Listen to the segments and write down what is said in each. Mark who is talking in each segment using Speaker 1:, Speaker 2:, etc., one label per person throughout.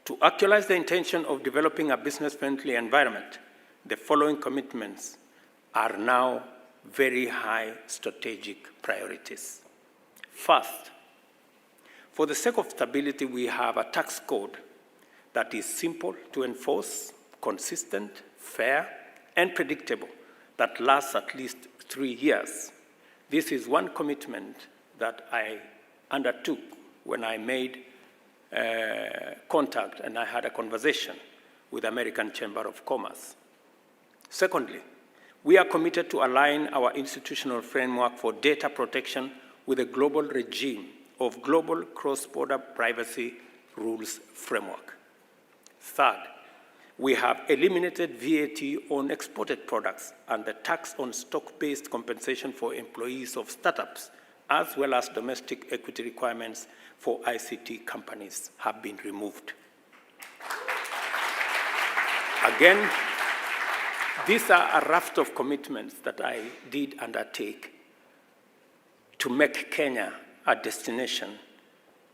Speaker 1: To actualize the intention of developing a business-friendly environment, the following commitments are now very high strategic priorities. First, for the sake of stability, we have a tax code that is simple to enforce, consistent, fair, and predictable, that lasts at least 3 years. This is one commitment that I undertook when I made contact and I had a conversation with the American Chamber of Commerce. Secondly, we are committed to align our institutional framework for data protection with a global regime of global cross-border privacy rules framework. Third, we have eliminated VAT on exported products and the tax on stock-based compensation for employees of startups, as well as domestic equity requirements for ICT companies have been removed. Again, these are a raft of commitments that I did undertake to make Kenya a destination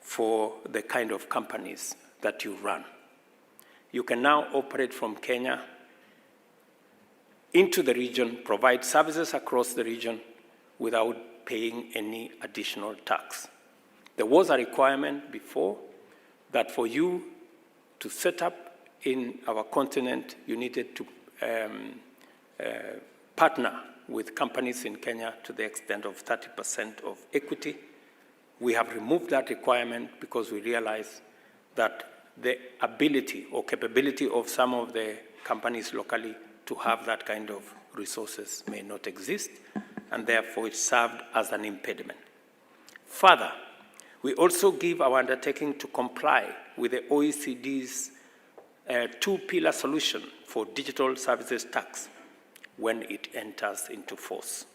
Speaker 1: for the kind of companies that you run. You can now operate from Kenya into the region, provide services across the region without paying any additional tax. There was a requirement before that for you to set up in our continent, you needed to partner with companies in Kenya to the extent of 30% of equity. We have removed that requirement because we realize that the ability or capability of some of the companies locally to have that kind of resources may not exist, and therefore it served as an impediment. Further, we also give our undertaking to comply with the OECD's two-pillar solution for digital services tax when it enters into force.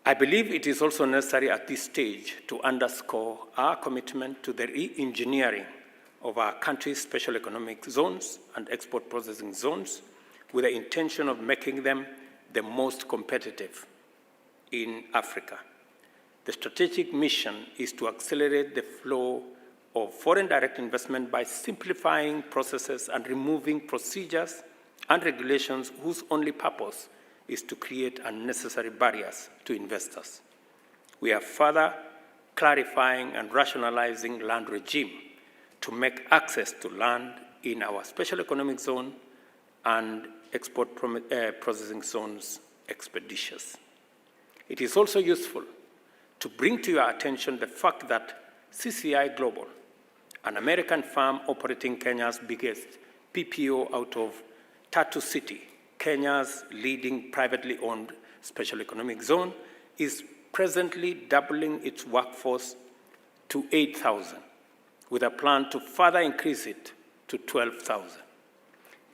Speaker 1: I believe it is also necessary at this stage to underscore our commitment to the re-engineering of our country's special economic zones and export processing zones with the intention of making them the most competitive in Africa. The strategic mission is to accelerate the flow of foreign direct investment by simplifying processes and removing procedures and regulations whose only purpose is to create unnecessary barriers to investors. We are further clarifying and rationalizing land regime to make access to land in our special economic zone and export processing zones expeditious. It is also useful to bring to your attention the fact that CCI Global, an American firm operating Kenya's biggest PPO out of Tatu City, Kenya's leading privately owned special economic zone, is presently doubling its workforce to 8,000, with a plan to further increase it to 12,000.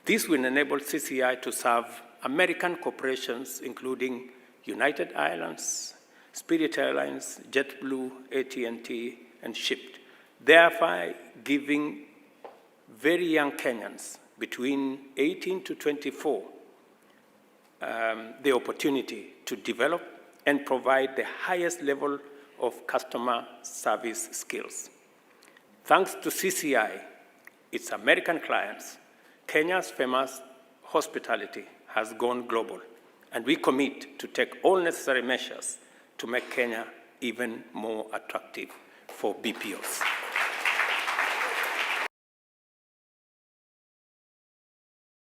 Speaker 1: This will enable CCI to serve American corporations, including United Airlines, Spirit Airlines, JetBlue, AT&T, and Shipped, thereby giving very young Kenyans between 18 to 24 the opportunity to develop and provide the highest level of customer service skills. Thanks to CCI, its American clients, Kenya's famous hospitality has gone global, and we commit to take all necessary measures to make Kenya even more attractive for BPOs.